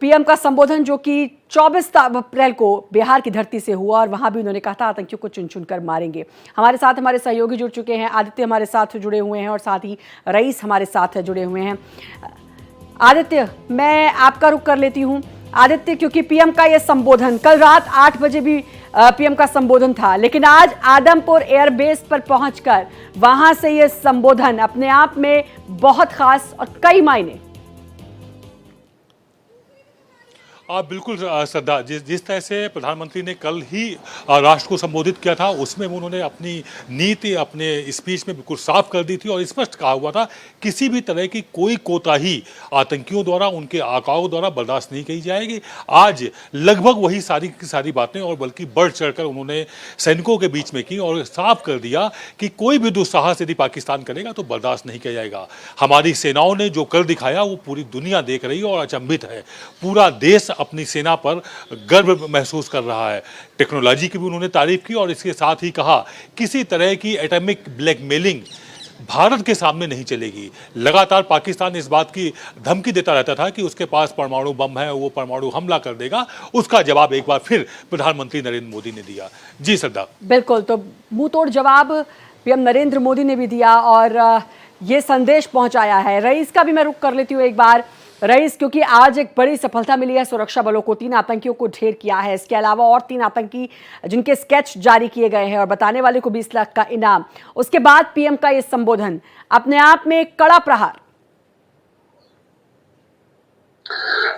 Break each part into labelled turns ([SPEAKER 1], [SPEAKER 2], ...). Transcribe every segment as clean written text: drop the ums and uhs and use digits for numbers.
[SPEAKER 1] PM का संबोधन जो कि 24 अप्रैल को बिहार की धरती से हुआ और वहां भी उन्होंने कहा था आतंकियों को चुन चुन कर मारेंगे। हमारे साथ हमारे सहयोगी जुड़ चुके हैं, आदित्य हमारे साथ जुड़े हुए हैं और साथ ही रईस हमारे साथ जुड़े हुए हैं। आदित्य, मैं आपका रुख कर लेती हूं। आदित्य, क्योंकि पीएम का यह संबोधन कल रात 8 बजे भी पीएम का संबोधन था, लेकिन आज आदमपुर एयरबेस पर पहुंचकर वहां से यह संबोधन अपने आप में बहुत खास और कई मायने।
[SPEAKER 2] बिल्कुल श्रद्धा, जिस तरह से प्रधानमंत्री ने कल ही राष्ट्र को संबोधित किया था उसमें उन्होंने अपनी नीति अपने स्पीच में बिल्कुल साफ कर दी थी और स्पष्ट कहा हुआ था किसी भी तरह की कोई कोताही आतंकियों द्वारा उनके आकाओं द्वारा बर्दाश्त नहीं की जाएगी। आज लगभग वही सारी की सारी बातें और बल्कि बढ़ चढ़कर उन्होंने सैनिकों के बीच में की और साफ कर दिया कि कोई भी दुस्साहस यदि पाकिस्तान करेगा तो बर्दाश्त नहीं किया जाएगा। हमारी सेनाओं ने जो कर दिखाया वो पूरी दुनिया देख रही है और अचंभित है। पूरा देश अपनी सेना पर गर्व महसूस कर रहा है। टेक्नोलॉजी की भी उन्होंने तारीफ की और इसके साथ ही कहा किसी तरह की एटॉमिक ब्लैकमेलिंग भारत के सामने नहीं चलेगी। लगातार पाकिस्तान इस बात की धमकी देता रहता था कि उसके पास परमाणु बम है, वो परमाणु हमला कर देगा। उसका जवाब एक बार फिर प्रधानमंत्री नरेंद्र मोदी ने दिया। जी श्रद्धा,
[SPEAKER 1] बिल्कुल, तो मुंह तोड़ जवाब पीएम नरेंद्र मोदी ने भी दिया और ये संदेश पहुंचाया है। रईस का भी मैं रुख कर लेती हूँ एक बार। रईस, क्योंकि आज एक बड़ी सफलता मिली है सुरक्षा बलों को, 3 आतंकियों को ढेर किया है। इसके अलावा और 3 आतंकी जिनके स्केच जारी किए गए हैं और बताने वाले को 20 लाख का इनाम। उसके बाद पीएम का यह संबोधन अपने आप में एक कड़ा प्रहार।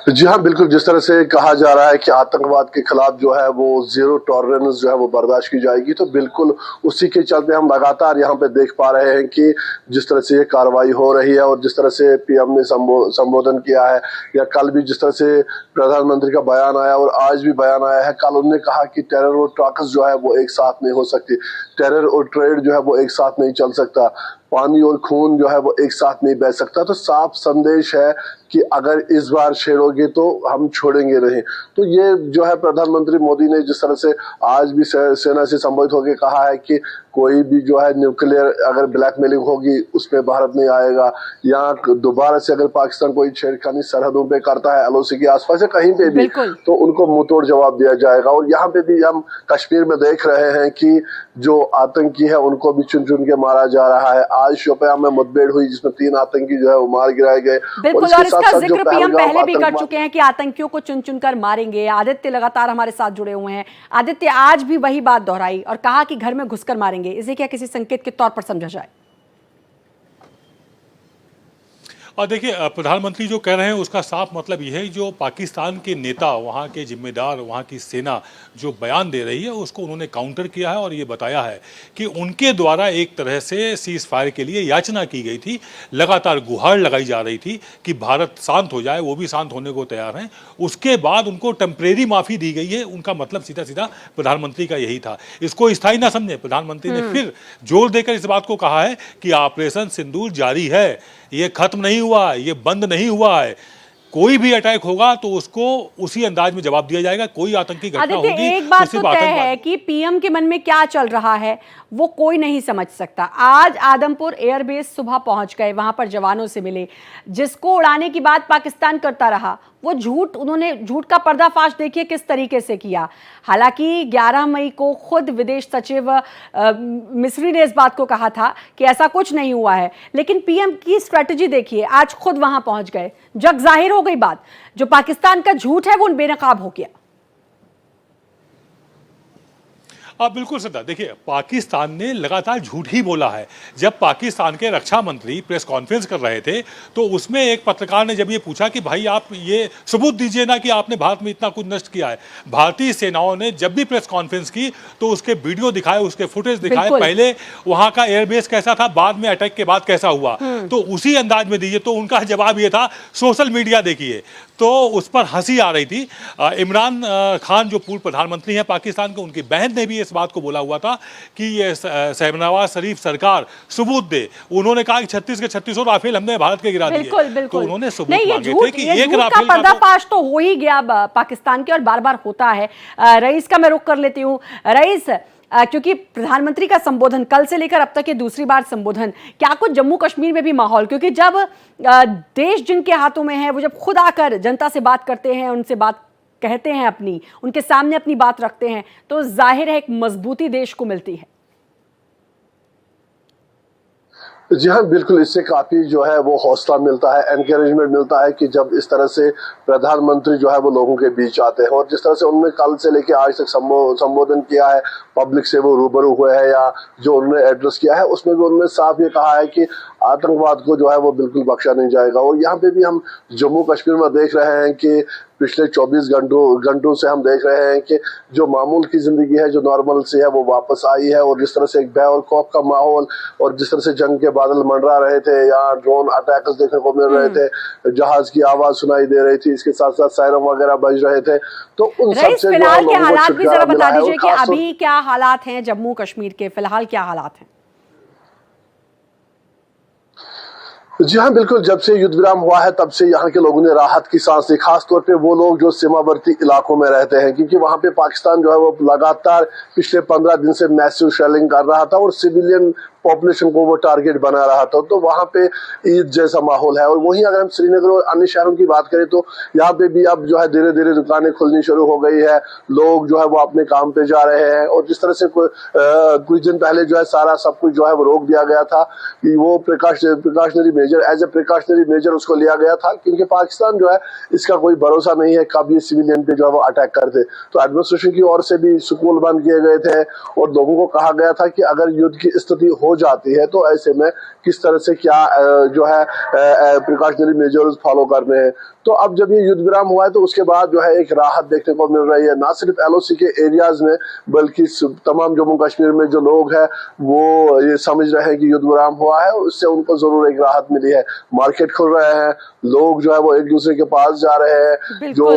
[SPEAKER 3] जी हाँ, बिल्कुल। जिस तरह से कहा जा रहा है कि आतंकवाद के खिलाफ जो है वो जीरो टॉलरेंस जो है वो बर्दाश्त की जाएगी, तो बिल्कुल उसी के चलते हम लगातार यहाँ पे देख पा रहे हैं कि जिस तरह से ये कार्रवाई हो रही है और जिस तरह से पीएम ने संबोधन किया है, या कल भी जिस तरह से प्रधानमंत्री का बयान आया और आज भी बयान आया है। कल उन्होंने कहा कि टेरर और टॉक्स जो है वो एक साथ नहीं हो सकती, टेरर और ट्रेड जो है वो एक साथ नहीं चल सकता, पानी और खून जो है वो एक साथ नहीं बह सकता। तो साफ संदेश है कि अगर इस बार छेड़ोगे तो हम छोड़ेंगे नहीं। तो ये जो है प्रधानमंत्री मोदी ने जिस तरह से आज भी सेना से संबोधित होकर कहा है कि कोई भी जो है न्यूक्लियर अगर ब्लैकमेलिंग होगी उसमें भारत नहीं आएगा, या दोबारा से अगर पाकिस्तान कोई छेड़खानी सरहदों पे करता है एलओसी के आसपास या कहीं पे भी, तो उनको मुंहतोड़ जवाब दिया जाएगा। और यहाँ पे भी हम कश्मीर में देख रहे हैं कि जो आतंकी है उनको भी चुन चुन के मारा जा रहा है। आज शोपियां में मुठभेड़ हुई जिसमें 3 आतंकी जो है वो मार गिराए गए।
[SPEAKER 1] बिल्कुल, और इसका जिक्र पीएम पहले भी कर चुके हैं कि आतंकियों को चुन चुन कर मारेंगे। आदित्य लगातार हमारे साथ जुड़े हुए हैं। आदित्य, आज भी वही बात दोहराई और कहा कि घर में घुसकर मारेंगे। इसे क्या किसी संकेत के तौर पर समझा जाए?
[SPEAKER 2] और देखिए, प्रधानमंत्री जो कह रहे हैं उसका साफ मतलब यह है जो पाकिस्तान के नेता, वहाँ के जिम्मेदार, वहाँ की सेना जो बयान दे रही है उसको उन्होंने काउंटर किया है और ये बताया है कि उनके द्वारा एक तरह से सीज फायर के लिए याचना की गई थी। लगातार गुहार लगाई जा रही थी कि भारत शांत हो जाए, वो भी शांत होने को तैयार हैं। उसके बाद उनको टेम्परेरी माफ़ी दी गई है। उनका मतलब सीधा सीधा प्रधानमंत्री का यही था। इसको स्थायी ना समझे। प्रधानमंत्री ने फिर जोर देकर इस बात को कहा है कि ऑपरेशन सिंदूर जारी है, ये खत्म नहीं हुआ, ये बंद नहीं हुआ है। कोई भी अटैक होगा तो उसको उसी अंदाज में जवाब दिया जाएगा। कोई आतंकी घटना होगी,
[SPEAKER 1] एक बात तो तय है कि पीएम के मन में क्या चल रहा है वो कोई नहीं समझ सकता। आज आदमपुर एयरबेस सुबह पहुंच गए, वहां पर जवानों से मिले। जिसको उड़ाने की बात पाकिस्तान करता रहा वो उन्होंने झूठ का पर्दाफाश देखिए किस तरीके से किया। हालांकि 11 मई को खुद विदेश सचिव मिस्री ने इस बात को कहा था कि ऐसा कुछ नहीं हुआ है, लेकिन पीएम की स्ट्रेटजी देखिए, आज खुद वहां पहुंच गए। जग जाहिर हो गई बात, जो पाकिस्तान का झूठ है वो बेनकाब हो गया।
[SPEAKER 2] बिल्कुल श्रद्धा, देखिए पाकिस्तान ने लगातार झूठ ही बोला है। जब पाकिस्तान के रक्षा मंत्री प्रेस कॉन्फ्रेंस कर रहे थे तो उसमें एक पत्रकार ने जब ये पूछा कि भाई आप ये सबूत दीजिए ना कि आपने भारत में इतना कुछ नष्ट किया है। भारतीय सेनाओं ने जब भी प्रेस कॉन्फ्रेंस की तो उसके वीडियो दिखाए, उसके फुटेज दिखाए, पहले वहां का एयरबेस कैसा था, बाद में अटैक के बाद कैसा हुआ, तो उसी अंदाज में दीजिए। तो उनका जवाब ये था सोशल मीडिया देखिए, तो उस पर हंसी आ रही थी। इमरान खान जो पूर्व प्रधानमंत्री हैं पाकिस्तान के, उनकी बहन ने भी इस बात को बोला हुआ था कि ये शहनवाज शरीफ सरकार सबूत दे। उन्होंने कहा कि 36 के 36 राफेल हमने भारत के गिरा दिए। तो उन्होंने सबूत मांगे थे कि एक राफेल का
[SPEAKER 1] पर्दाफाश तो हो ही गया पाकिस्तान के और बार बार होता है। रईस का मैं रुख कर लेती हूँ। रईस, क्योंकि प्रधानमंत्री का संबोधन कल से लेकर अब तक ये दूसरी बार संबोधन, क्या कुछ जम्मू कश्मीर में भी माहौल, क्योंकि जब देश जिनके हाथों में है वो जब खुद आकर जनता से बात करते हैं, उनसे बात कहते हैं, अपनी उनके सामने अपनी बात रखते हैं, तो जाहिर है एक मजबूती देश को मिलती है।
[SPEAKER 3] जी हाँ, बिल्कुल, इससे काफी जो है वो हौसला मिलता है, एनकरेजमेंट मिलता है कि जब इस तरह से प्रधानमंत्री जो है वो लोगों के बीच आते हैं। और जिस तरह से उन्होंने कल से लेकर आज तक संबोधन किया है, पब्लिक से वो रूबरू हुए हैं या जो उन्होंने एड्रेस किया है, उसमें भी उन्होंने साफ ये कहा है कि आतंकवाद को जो है वो बिल्कुल बख्शा नहीं जाएगा। और यहाँ पे भी हम जम्मू कश्मीर में देख रहे हैं कि पिछले 24 घंटों से हम देख रहे हैं कि जो मामूल की जिंदगी है, जो नॉर्मल सी है, वो वापस आई है। और जिस तरह से एक भय और खौफ का माहौल और जिस तरह से जंग के बादल मंडरा रहे थे, यहाँ ड्रोन अटैक्स देखने को मिल रहे थे, जहाज की आवाज सुनाई दे रही थी, इसके साथ साथ सायरन वगैरह बज रहे थे, तो उन सब से
[SPEAKER 1] फिलहाल के हालात भी जरा बता दीजिए कि अभी क्या हालात हैं जम्मू कश्मीर के, फिलहाल क्या हालात हैं?
[SPEAKER 3] जी हाँ, बिल्कुल, जब से युद्ध विराम हुआ है तब से यहाँ के लोगों ने राहत की सांस ली, खासतौर पे वो लोग जो सीमावर्ती इलाकों में रहते हैं, क्योंकि वहां पे पाकिस्तान जो है वो लगातार पिछले 15 दिन से मैसिव शेलिंग कर रहा था और सिविलियन पॉपुलेशन को वो टारगेट बना रहा था। तो वहां पे ईद जैसा माहौल है। और वहीं अगर हम श्रीनगर और अन्य शहरों की बात करें तो यहाँ पे भी अब जो है धीरे धीरे दुकानें खुलनी शुरू हो गई है, लोग जो है वो अपने काम पे जा रहे हैं। और जिस तरह से कुछ दिन पहले जो है सारा सब कुछ जो है वो रोक दिया गया था, कि वो precautionary measure, as a precautionary measure उसको लिया गया था, क्योंकि पाकिस्तान जो है इसका कोई भरोसा नहीं है कब ये सिविलियन पे जो है वो अटैक करते। तो एडमिनिस्ट्रेशन की ओर से भी स्कूल बंद किए गए थे और लोगों को कहा गया था कि अगर युद्ध की स्थिति हो जाती है तो ऐसे में किस तरह से क्या जो है प्रिकॉशनरी मेजर्स फॉलो करने हैं। तो अब जब ये युद्ध विराम हुआ है तो उसके बाद जो है एक राहत देखने को मिल रही है, ना सिर्फ एलओसी के एरियाज में बल्कि तमाम जम्मू कश्मीर में जो लोग हैं वो ये समझ रहे हैं कि युद्ध विराम हुआ है, उससे उनको जरूर एक राहत मिली है। मार्केट खुल रहे हैं, लोग जो है वो एक दूसरे के पास जा रहे हैं, जो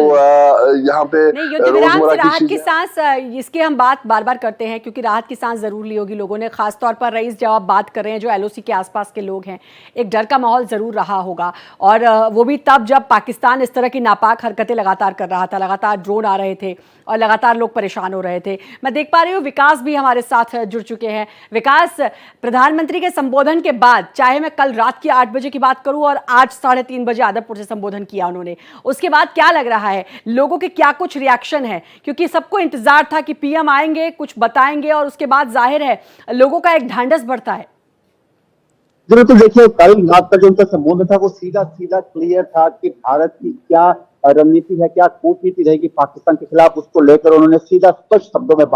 [SPEAKER 3] यहाँ पे
[SPEAKER 1] रोजमर्रा की सांस, इसके हम बात बार बार करते हैं क्योंकि राहत की सांस जरूर ली होगी लोगों ने, खासतौर पर रईस जब आप बात कर रहे हैं जो एलओसी के आसपास के लोग हैं, एक डर का माहौल जरूर रहा होगा। और वो भी तब जब पाकिस्तान इस तरह की नापाक हरकतें लगातार कर रहा था, लगातार ड्रोन आ रहे थे और लगातार लोग परेशान हो रहे थे। मैं देख पा रही हूँ विकास भी हमारे साथ जुड़ चुके हैं। विकास, प्रधानमंत्री के संबोधन के बाद, चाहे मैं कल रात की 8 बजे की बात करूं और आज 3:30 बजे आदमपुर से संबोधन किया उन्होंने, उसके बाद क्या लग रहा है, लोगों के क्या कुछ रिएक्शन है? क्योंकि सबको इंतजार था कि पीएम आएंगे, कुछ बताएंगे और उसके बाद जाहिर है लोगों का एक ढांढस बढ़ता है।
[SPEAKER 4] बिल्कुल, देखिए कल रात का जो उनका संबोधन था वो सीधा सीधा क्लियर था कि भारत की क्या रणनीति है, क्या कूटनीति रहेगी पाकिस्तान के खिलाफ, उसको लेकर उन्होंने सीधा स्पष्ट शब्दों में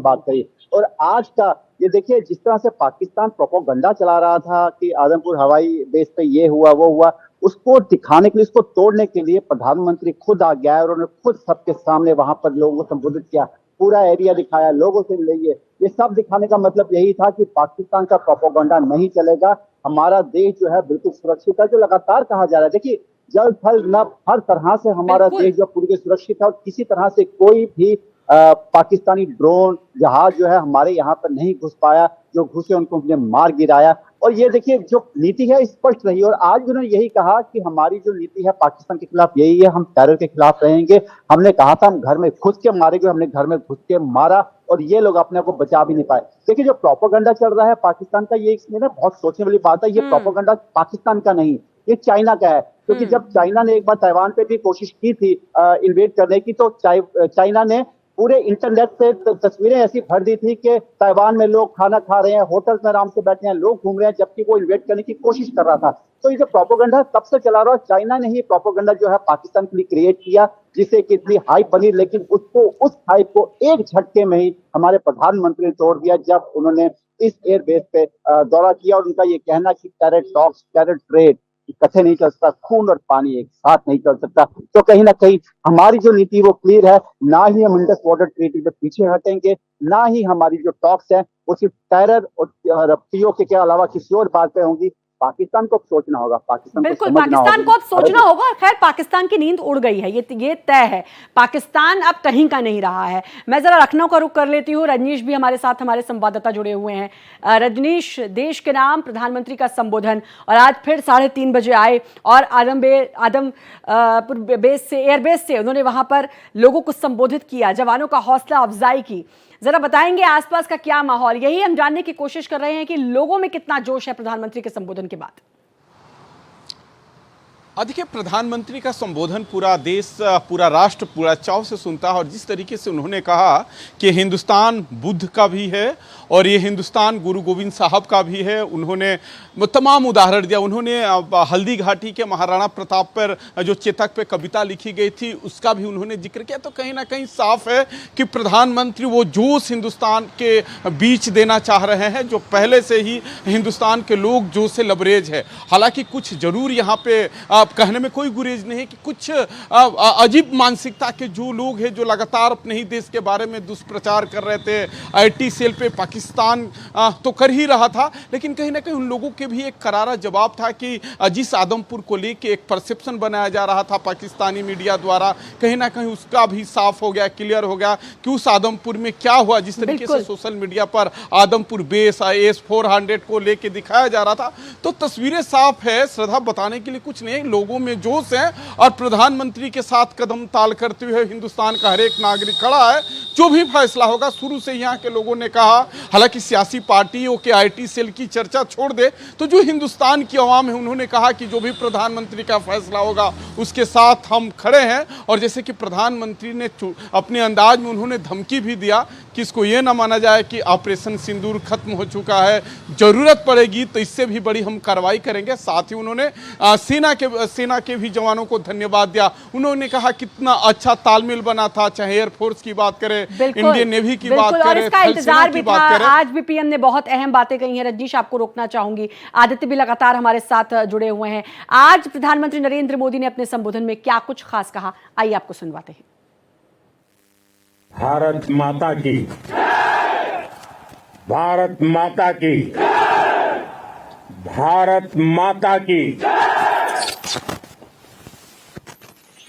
[SPEAKER 4] बात करी। और आज का ये देखिए, जिस तरह से पाकिस्तान प्रोपेगेंडा चला रहा था कि आदमपुर हवाई बेस पे ये हुआ वो हुआ, उसको दिखाने के लिए, उसको तोड़ने के लिए प्रधानमंत्री खुद आ गया और उन्होंने खुद सबके सामने वहां पर लोगों को संबोधित किया, पूरा एरिया दिखाया, लोगों से मिलिए। ये सब दिखाने का मतलब यही था कि पाकिस्तान का प्रोपेगेंडा नहीं चलेगा, हमारा देश जो है बिल्कुल सुरक्षित है, जो लगातार कहा जा रहा है। देखिए, जल थल नभ हर तरह से हमारा देश जो पूरी सुरक्षित है और किसी तरह से कोई भी पाकिस्तानी ड्रोन जहाज जो है हमारे यहाँ पर नहीं घुस पाया, जो घुसे उनको हमने मार गिराया। और ये देखिए, जो नीति है स्पष्ट रही और आज उन्होंने यही कहा कि हमारी जो नीति है पाकिस्तान के खिलाफ यही है, हम टेरर के खिलाफ रहेंगे। हमने कहा था हम घर में घुस के मारेंगे, हमने घर में घुस के मारा और ये लोग अपने को बचा भी नहीं पाए। देखिए, जो प्रोपेगेंडा चल रहा है पाकिस्तान का, ये इसमें ना बहुत सोचने वाली बात है। ये प्रोपेगेंडा पाकिस्तान का नहीं, ये चाइना का है। क्योंकि जब चाइना ने एक बार ताइवान पे भी कोशिश की थी इन्वेड करने की, तो चाइना ने पूरे इंटरनेट पे तस्वीरें ऐसी भर दी थी कि ताइवान में लोग खाना खा रहे हैं, होटल्स में आराम से बैठे हैं, लोग घूम रहे हैं, जबकि वो इन्वेड करने की कोशिश कर रहा था। तो ये जो प्रोपेगेंडा तब से चला रहा है, चाइना ने ही प्रोपेगेंडा जो है पाकिस्तान के लिए क्रिएट किया, जिससे कि इतनी हाइप बनी। लेकिन उसको, उस हाइप को एक झटके में ही हमारे प्रधानमंत्री ने तोड़ दिया जब उन्होंने इस एयरबेस पे दौरा किया और उनका ये कहना कि टेरर टॉक्स, टेरर ट्रेड इकट्ठे नहीं चल सकता, खून और पानी एक साथ नहीं चल सकता। तो कहीं ना कहीं हमारी जो नीति वो क्लियर है, ना ही हम इंडस वाटर ट्रीटी पे पीछे हटेंगे, ना ही हमारी जो टॉक्स हैं वो सिर्फ टेरर और पीओके के अलावा किसी और बात पे होंगी। पाकिस्तान को अब सोचना होगा, पाकिस्तान को
[SPEAKER 1] बिल्कुल,
[SPEAKER 4] समझना
[SPEAKER 1] पाकिस्तान को अब
[SPEAKER 4] होगा।
[SPEAKER 1] सोचना होगा। और खैर, पाकिस्तान की नींद उड़ गई है, ये तय है। पाकिस्तान अब कहीं का नहीं रहा है। मैं जरा लखनऊ का रुख कर लेती हूँ। रजनीश भी हमारे साथ, हमारे संवाददाता जुड़े हुए हैं। रजनीश, देश के नाम प्रधानमंत्री का संबोधन, और आज फिर 3:30 बजे आए और आदमपुर बेस से, एयरबेस से उन्होंने वहां पर लोगों को संबोधित किया, जवानों का हौसला अफजाई की। जरा बताएंगे आसपास का क्या माहौल? यही हम जानने की कोशिश कर रहे हैं कि लोगों में कितना जोश है प्रधानमंत्री के संबोधन के बाद।
[SPEAKER 5] देखिए, प्रधानमंत्री का संबोधन पूरा देश, पूरा राष्ट्र पूरा चाव से सुनता है। और जिस तरीके से उन्होंने कहा कि हिंदुस्तान बुद्ध का भी है और ये हिंदुस्तान गुरु गोविंद साहब का भी है, उन्होंने तमाम उदाहरण दिया। उन्होंने हल्दी घाटी के महाराणा प्रताप पर जो चेतक पे कविता लिखी गई थी उसका भी उन्होंने जिक्र किया। तो कहीं ना कहीं साफ है कि प्रधानमंत्री वो जोश हिंदुस्तान के बीच देना चाह रहे हैं जो पहले से ही हिंदुस्तान के लोग जोश से लबरेज है। हालांकि कुछ जरूर यहाँ पे कहने में कोई गुरेज नहीं है कि कुछ अजीब मानसिकता के जो लोग हैं जो लगातार अपने ही देश के बारे में दुष्प्रचार कर रहे थे। आईटी सेल पे पाकिस्तान तो कर ही रहा था, लेकिन कहीं ना कहीं उन लोगों के भी एक करारा जवाब था कि जिस आदमपुर को लेके एक परसेप्शन बनाया जा रहा था पाकिस्तानी मीडिया द्वारा, कहीं ना कहीं उसका भी साफ हो गया, क्लियर हो गया कि उस आदमपुर में क्या हुआ। जिस तरीके से सोशल मीडिया पर आदमपुर बेस AS-400 को लेके दिखाया जा रहा था, तो तस्वीरें साफ है। श्रद्धा बताने के लिए कुछ नहीं, लोगों में जोश है और प्रधानमंत्री के साथ कदम ताल करते हुए हिंदुस्तान का हर एक नागरिक खड़ा है। जो भी फैसला होगा, शुरू से यहाँ के लोगों ने कहा, हालांकि सियासी पार्टियों के आईटी सेल की चर्चा छोड़ दे तो जो हिंदुस्तान की आवाम है उन्होंने कहा कि जो भी प्रधानमंत्री का फैसला होगा उसके साथ हम खड़े हैं। और जैसे कि प्रधानमंत्री ने अपने अंदाज में उन्होंने धमकी भी दिया कि इसको ये ना माना जाए कि ऑपरेशन सिंदूर खत्म हो चुका है, जरूरत पड़ेगी तो इससे भी बड़ी हम कार्रवाई करेंगे। साथ ही उन्होंने सेना के भी जवानों को धन्यवाद दिया। उन्होंने कहा कितना अच्छा तालमेल बना था, चाहे एयरफोर्स की बात करें, इंडियन नेवी की बात
[SPEAKER 1] और
[SPEAKER 5] करें,
[SPEAKER 1] इसका इंतजार भी था।
[SPEAKER 5] करें।
[SPEAKER 1] आज भी पीएम ने बहुत अहम बातें कही हैं। रजनीश, आपको रोकना चाहूंगी, आदित्य भी लगातार हमारे साथ जुड़े हुए हैं। आज प्रधानमंत्री नरेंद्र मोदी ने अपने संबोधन में क्या कुछ खास कहा, आइए आपको सुनवाते हैं।
[SPEAKER 6] भारत माता की, भारत माता की, भारत माता की।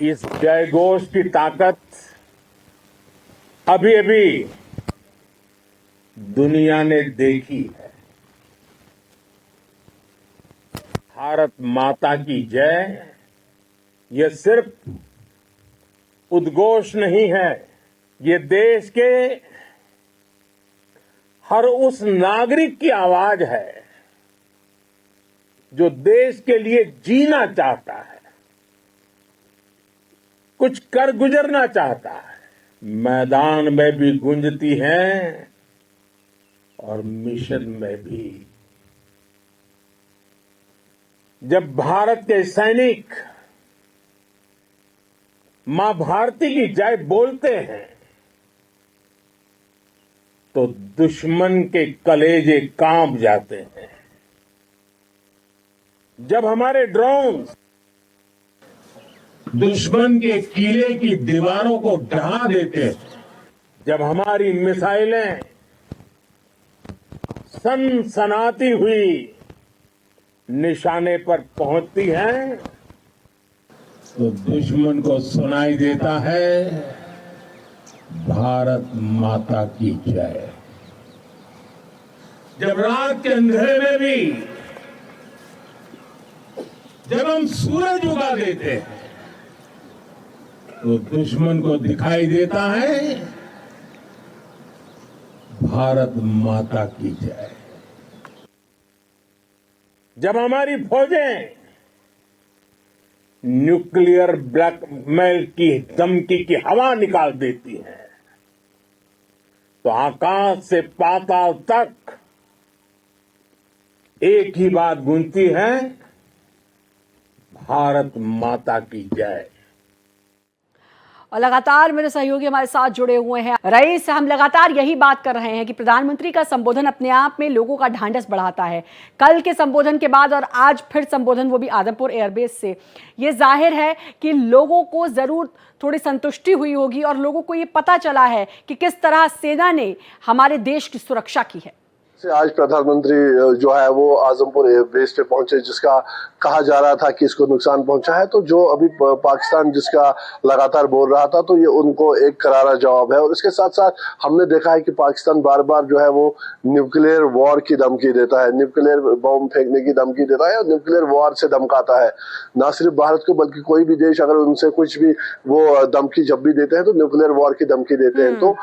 [SPEAKER 6] इस जयघोष की ताकत अभी अभी दुनिया ने देखी है। भारत माता की जय ये सिर्फ उद्घोष नहीं है, ये देश के हर उस नागरिक की आवाज है जो देश के लिए जीना चाहता है, कुछ कर गुजरना चाहता है। मैदान में भी गूंजती हैं और मिशन में भी। जब भारत के सैनिक मां भारती की जय बोलते हैं तो दुश्मन के कलेजे कांप जाते हैं। जब हमारे ड्रोन दुश्मन के किले की दीवारों को ढहा देते हैं, जब हमारी मिसाइलें सनसनाती हुई निशाने पर पहुंचती हैं तो दुश्मन को सुनाई देता है भारत माता की जय। जब रात के अंधेरे में भी जब हम सूरज उगा देते हैं तो दुश्मन को दिखाई देता है भारत माता की जय। जब हमारी फौजें न्यूक्लियर ब्लैकमेल की धमकी की हवा निकाल देती हैं तो आकाश से पाताल तक एक ही बात गूंजती है, भारत माता की जय।
[SPEAKER 1] और लगातार मेरे सहयोगी हमारे साथ जुड़े हुए हैं। रईस, हम लगातार यही बात कर रहे हैं कि प्रधानमंत्री का संबोधन अपने आप में लोगों का ढांढस बढ़ाता है। कल के संबोधन के बाद और आज फिर संबोधन, वो भी आदमपुर एयरबेस से, ये जाहिर है कि लोगों को जरूर थोड़ी संतुष्टि हुई होगी और लोगों को ये पता चला है कि किस तरह सेना ने हमारे देश की सुरक्षा की है।
[SPEAKER 3] से आज प्रधानमंत्री जो है वो आजमपुर बेस पे पहुंचे, जिसका कहा जा रहा था कि इसको नुकसान पहुंचा है। तो जो अभी पाकिस्तान जिसका लगातार बोल रहा था, तो ये उनको एक करारा जवाब है। और इसके साथ साथ हमने देखा है कि पाकिस्तान बार बार जो है वो न्यूक्लियर वॉर की धमकी देता है, न्यूक्लियर बम फेंकने की धमकी देता है और न्यूक्लियर वॉर से धमकाता है। ना सिर्फ भारत को बल्कि कोई भी देश अगर उनसे कुछ भी वो धमकी जब भी देते हैं तो न्यूक्लियर वॉर की धमकी देते हैं। तो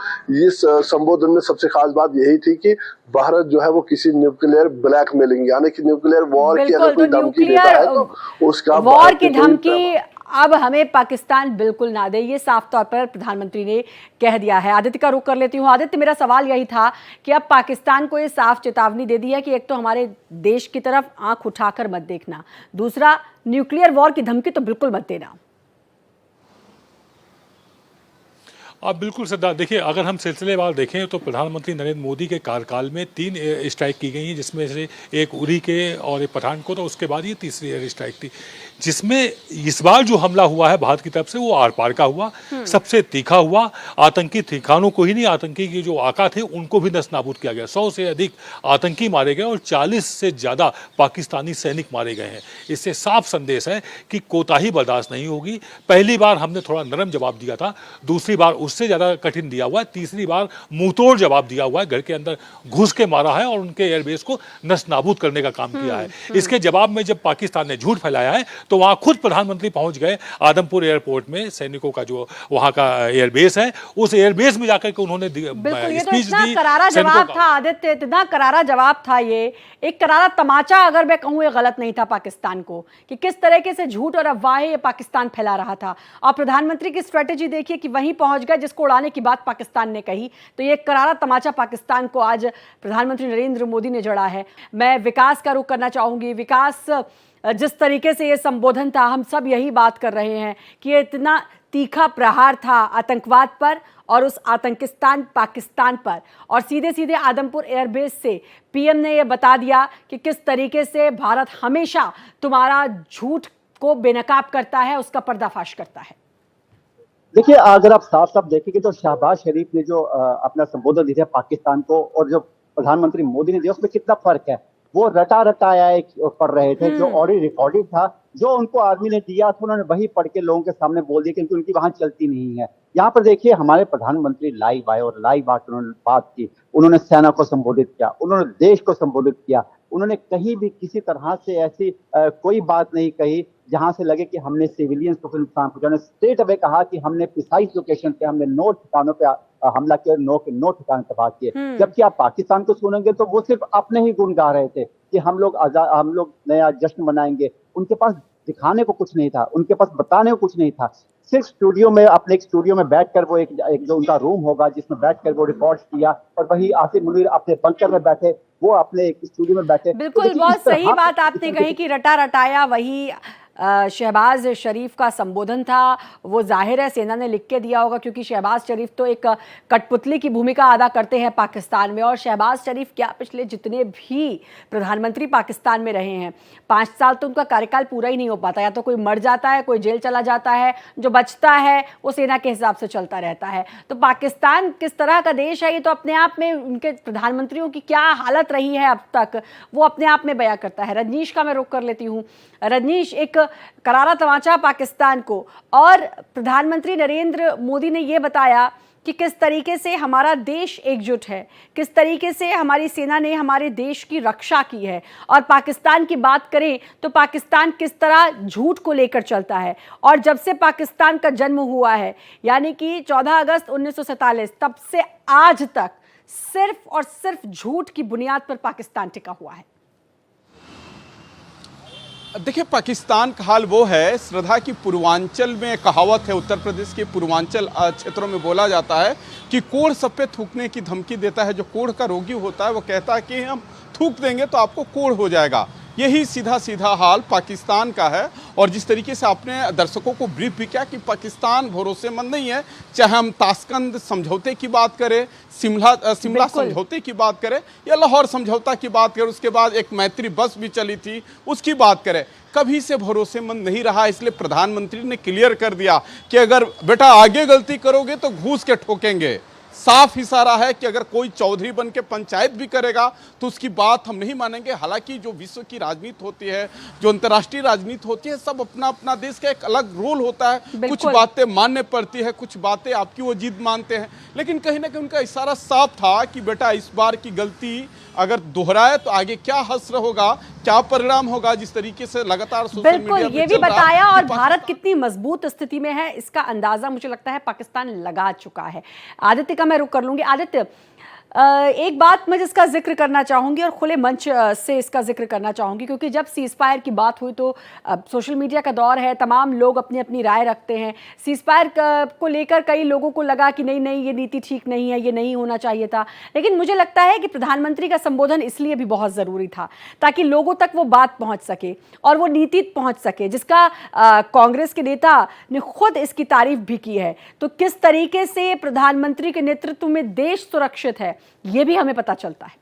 [SPEAKER 3] इस संबोधन में सबसे खास बात यही थी कि भारत जो है वो किसी न्यूक्लियर ब्लैकमेलिंग यानी कि न्यूक्लियर वॉर की अगर कोई धमकी देता है तो उसका
[SPEAKER 1] वॉर की धमकी अब हमें पाकिस्तान बिल्कुल ना दे, ये साफ तौर पर प्रधानमंत्री ने कह दिया है। आदित्य का रुख कर लेती हूँ। आदित्य, मेरा सवाल यही था कि अब पाकिस्तान को ये साफ चेतावनी दे दी है कि एक तो हमारे देश की तरफ आंख उठाकर मत देखना, दूसरा न्यूक्लियर वॉर की धमकी तो बिल्कुल मत देना।
[SPEAKER 2] आप बिल्कुल श्रद्धा, देखिए अगर हम सिलसिलेवार देखें तो प्रधानमंत्री नरेंद्र मोदी के कार्यकाल में 3 एयर स्ट्राइक की गई हैं, जिसमें से एक उरी के और एक पठानकोट, और उसके बाद ये तीसरी एयर स्ट्राइक थी, जिसमें इस बार जो हमला हुआ है भारत की तरफ से वो आर पार का हुआ, सबसे तीखा हुआ। आतंकी ठिकानों को ही नहीं, आतंकी के जो आका थे उनको भी नस्त नाबूद किया गया। 100 से अधिक आतंकी मारे गए और 40 से ज़्यादा पाकिस्तानी सैनिक मारे गए हैं। इससे साफ संदेश है कि कोताही बर्दाश्त नहीं होगी। पहली बार हमने थोड़ा नरम जवाब दिया था, दूसरी बार उससे ज़्यादा कठिन दिया हुआ है, तीसरी बार मुंहतोड़ जवाब दिया हुआ है, घर के अंदर घुस के मारा है और उनके एयरबेस को नस्त नाबूद करने का काम किया है। इसके जवाब में जब पाकिस्तान ने झूठ फैलाया है तो वहां खुद प्रधानमंत्री पहुंच गए आदमपुर एयरपोर्ट में, सैनिकों का जो वहां का एयरबेस है उस एयरबेस में जाकर के उन्होंने स्पीच दी।
[SPEAKER 1] करारा जवाब था आदित्य, इतना करारा जवाब था, ये एक करारा तमाचा अगर मैं कहूं ये गलत नहीं था पाकिस्तान को, कि किस तरीके से झूठ और अफवाहें ये पाकिस्तान फैला रहा था। और प्रधानमंत्री की स्ट्रेटेजी देखिए कि वहीं पहुंच गए जिसको उड़ाने की बात पाकिस्तान ने कही। तो ये करारा तमाचा पाकिस्तान को आज प्रधानमंत्री नरेंद्र मोदी ने जड़ा है। मैं विकास का रुख करना चाहूंगी। विकास, जिस तरीके से ये संबोधन था, हम सब यही बात कर रहे हैं कि ये इतना तीखा प्रहार था आतंकवाद पर और उस आतंकिस्तान पाकिस्तान पर, और सीधे सीधे आदमपुर एयरबेस से पीएम ने यह बता दिया कि किस तरीके से भारत हमेशा तुम्हारा झूठ को बेनकाब करता है, उसका पर्दाफाश करता है।
[SPEAKER 4] देखिए, अगर आप साफ साफ देखेंगे तो शहबाज शरीफ ने जो अपना संबोधन दिया पाकिस्तान को और जो प्रधानमंत्री मोदी ने दिया उसमें कितना फर्क है। वो रटा रटाया पढ़ रहे थे, जो ऑडियो रिकॉर्डिंग था जो उनको आदमी ने दिया था उन्होंने वही पढ़ के लोगों के सामने बोल दिया, क्योंकि उनकी वहां चलती नहीं है। यहाँ पर देखिए हमारे प्रधानमंत्री लाइव आए और लाइव आकर उन्होंने बात की, उन्होंने सेना को संबोधित किया, उन्होंने देश को संबोधित किया, उन्होंने कहीं भी किसी तरह से ऐसी कोई बात नहीं कही जहां से लगे कि हमने सिविलियंस को नुकसान पहुंचाना। स्ट्रेट अवे कहा कि हमने प्रिसाइज लोकेशन पे, हमने 9 ठिकानों पे हमला किया, 9 ठिकाने तबाह किए। जबकि आप पाकिस्तान को सुनेंगे तो वो सिर्फ अपने ही गुण गा रहे थे कि हम लोग नया जश्न मनाएंगे। उनके पास दिखाने को कुछ नहीं था, उनके पास बताने को कुछ नहीं था। सिर्फ स्टूडियो में, अपने एक स्टूडियो में बैठकर वो एक जो उनका रूम होगा जिसमें बैठकर वो रिकॉर्ड किया, और वही आसिफ मुनीर अपने बंकर में बैठे, वो अपने एक स्टूडियो में बैठे।
[SPEAKER 1] बिल्कुल, बहुत सही बात आपने कही कि रटा रटाया वही शहबाज शरीफ का संबोधन था। वो जाहिर है सेना ने लिख के दिया होगा, क्योंकि शहबाज शरीफ तो एक कठपुतली की भूमिका अदा करते हैं पाकिस्तान में। और शहबाज शरीफ क्या पिछले जितने भी प्रधानमंत्री पाकिस्तान में रहे हैं 5 साल तो उनका कार्यकाल पूरा ही नहीं हो पाता, या तो कोई मर जाता है, कोई जेल चला जाता है, जो बचता है वो सेना के हिसाब से चलता रहता है। तो पाकिस्तान किस तरह का देश है ये तो अपने आप में, उनके प्रधानमंत्रियों की क्या हालत रही है अब तक वो अपने आप में बयां करता है। रजनीश का मैं रुख कर लेती हूँ। रजनीश, एक करारा तमाचा पाकिस्तान को, और प्रधानमंत्री नरेंद्र मोदी ने यह बताया कि किस तरीके से हमारा देश एकजुट है, किस तरीके से हमारी सेना ने हमारे देश की रक्षा की है। और पाकिस्तान की बात करें तो पाकिस्तान किस तरह झूठ को लेकर चलता है, और जब से पाकिस्तान का जन्म हुआ है यानी कि 14 अगस्त 1947 तब से आज तक सिर्फ और सिर्फ झूठ की बुनियाद पर पाकिस्तान टिका हुआ है।
[SPEAKER 5] देखिए, पाकिस्तान का हाल वो है श्रद्धा की, पूर्वांचल में कहावत है, उत्तर प्रदेश के पूर्वांचल क्षेत्रों में बोला जाता है कि कोढ़ सब पे थूकने की धमकी देता है। जो कोढ़ का रोगी होता है वो कहता है कि हम थूक देंगे तो आपको कोढ़ हो जाएगा। यही सीधा सीधा हाल पाकिस्तान का है। और जिस तरीके से आपने दर्शकों को ब्रीफ भी किया कि पाकिस्तान भरोसेमंद नहीं है, चाहे हम ताशकंद समझौते की बात करें, शिमला समझौते की बात करें, या लाहौर समझौता की बात करें, उसके बाद एक मैत्री बस भी चली थी उसकी बात करें, कभी से भरोसेमंद नहीं रहा। इसलिए प्रधानमंत्री ने क्लियर कर दिया कि अगर बेटा आगे गलती करोगे तो घूस के ठोकेंगे। साफ इशारा है कि अगर कोई चौधरी बन के पंचायत भी करेगा तो उसकी बात हम नहीं मानेंगे। हालांकि जो विश्व की राजनीति होती है, जो अंतर्राष्ट्रीय राजनीति होती है, सब अपना अपना देश का एक अलग रोल होता है। कुछ
[SPEAKER 1] बिल्कुल।
[SPEAKER 5] बातें मानने पड़ती है, कुछ बातें आपकी वो जिद मानते हैं, लेकिन कहीं ना कहीं उनका इशारा साफ था कि बेटा इस बार की गलती अगर दोहराए तो आगे क्या हश्र होगा, क्या परिणाम होगा। जिस तरीके से लगातार सोशल
[SPEAKER 1] बिल्कुल,
[SPEAKER 5] मीडिया पे
[SPEAKER 1] ये भी
[SPEAKER 5] चल रहा
[SPEAKER 1] बताया
[SPEAKER 5] कि
[SPEAKER 1] और भारत कितनी मजबूत स्थिति में है इसका अंदाजा मुझे लगता है पाकिस्तान लगा चुका है। आदित्य का मैं रुख कर लूंगी। आदित्य, एक बात मैं जिसका जिक्र करना चाहूंगी और खुले मंच से इसका जिक्र करना चाहूंगी, क्योंकि जब सीज फायर की बात हुई तो सोशल मीडिया का दौर है, तमाम लोग अपनी अपनी राय रखते हैं। सीज फायर को लेकर कई लोगों को लगा कि नहीं नहीं ये नीति ठीक नहीं है, ये नहीं होना चाहिए था, लेकिन मुझे लगता है कि प्रधानमंत्री का संबोधन इसलिए भी बहुत ज़रूरी था ताकि लोगों तक वो बात पहुंच सके और वो नीति पहुंच सके, जिसका कांग्रेस के नेता ने खुद इसकी तारीफ भी की है। तो किस तरीके से प्रधानमंत्री के नेतृत्व में देश सुरक्षित है ये भी हमें पता चलता है।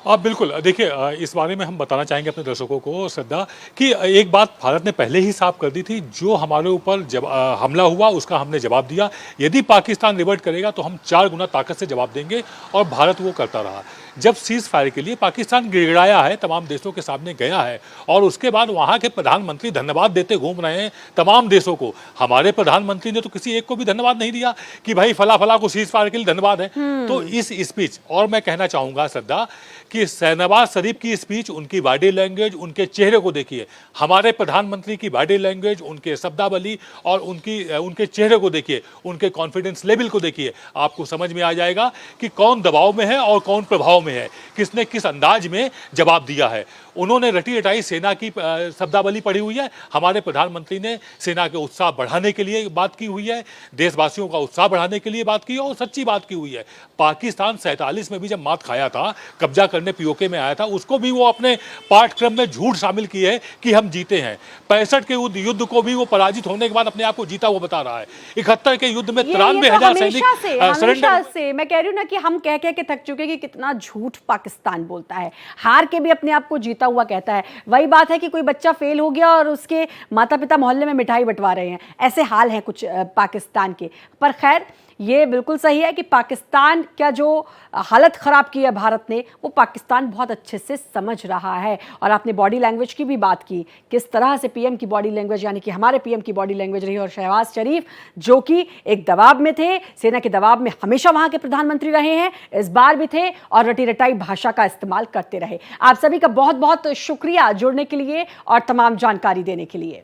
[SPEAKER 2] आप बिल्कुल देखिए, इस बारे में हम बताना चाहेंगे अपने दर्शकों को श्रद्धा कि एक बात भारत ने पहले ही साफ कर दी थी, जो हमारे ऊपर जब हमला हुआ उसका हमने जवाब दिया। यदि पाकिस्तान रिवर्ट करेगा तो हम 4 गुना ताकत से जवाब देंगे, और भारत वो करता रहा। जब सीज फायर के लिए पाकिस्तान गिड़गिड़ाया है, तमाम देशों के सामने गया है, और उसके बाद वहाँ के प्रधानमंत्री धन्यवाद देते घूम रहे हैं तमाम देशों को। हमारे प्रधानमंत्री ने तो किसी एक को भी धन्यवाद नहीं दिया कि भाई फला फला को सीज फायर के लिए धन्यवाद है। तो इस स्पीच, और मैं कहना चाहूँगा श्रद्धा कि शहनवाज शरीफ की स्पीच, उनकी बॉडी लैंग्वेज, उनके चेहरे को देखिए, हमारे प्रधानमंत्री की बॉडी लैंग्वेज, उनके शब्दावली और उनके चेहरे को देखिए, उनके कॉन्फिडेंस लेवल को देखिए, आपको समझ में आ जाएगा कि कौन दबाव में है और कौन प्रभाव में है, किसने किस अंदाज में जवाब दिया है। उन्होंने रटी रटाई सेना की शब्दावली पढ़ी हुई है, हमारे प्रधानमंत्री ने सेना के उत्साह बढ़ाने के लिए बात की हुई है, देशवासियों का उत्साह बढ़ाने के लिए बात की है, और सच्ची बात की हुई है। पाकिस्तान 47 में भी जब मात खाया था, कब्जा करने पीओके में आया था, उसको भी वो अपने पाठ्यक्रम में झूठ शामिल किए है कि हम जीते हैं। 65 के युद्ध को भी वो पराजित होने के बाद अपने आप को जीता हुआ बता रहा है। 71 के युद्ध में 93,000 सैनिक
[SPEAKER 1] हमेशा से मैं कह रही हूँ ना कि हम कह के थक चुके कि कितना झूठ पाकिस्तान बोलता है, हार के भी अपने आप को जीता हुआ कहता है। वही बात है कि कोई बच्चा फेल हो गया और उसके माता पिता मोहल्ले में मिठाई बंटवा रहे हैं, ऐसे हाल हैं कुछ पाकिस्तान के। पर खैर, ये बिल्कुल सही है कि पाकिस्तान का जो हालत ख़राब की है भारत ने, वो पाकिस्तान बहुत अच्छे से समझ रहा है। और आपने बॉडी लैंग्वेज की भी बात की, किस तरह से पीएम की बॉडी लैंग्वेज, यानी कि हमारे पीएम की बॉडी लैंग्वेज रही, और शहबाज शरीफ जो कि एक दबाव में थे, सेना के दबाव में हमेशा वहाँ के प्रधानमंत्री रहे हैं, इस बार भी थे, और रटी रटाई भाषा का इस्तेमाल करते रहे। आप सभी का बहुत बहुत शुक्रिया जुड़ने के लिए और तमाम जानकारी देने के लिए।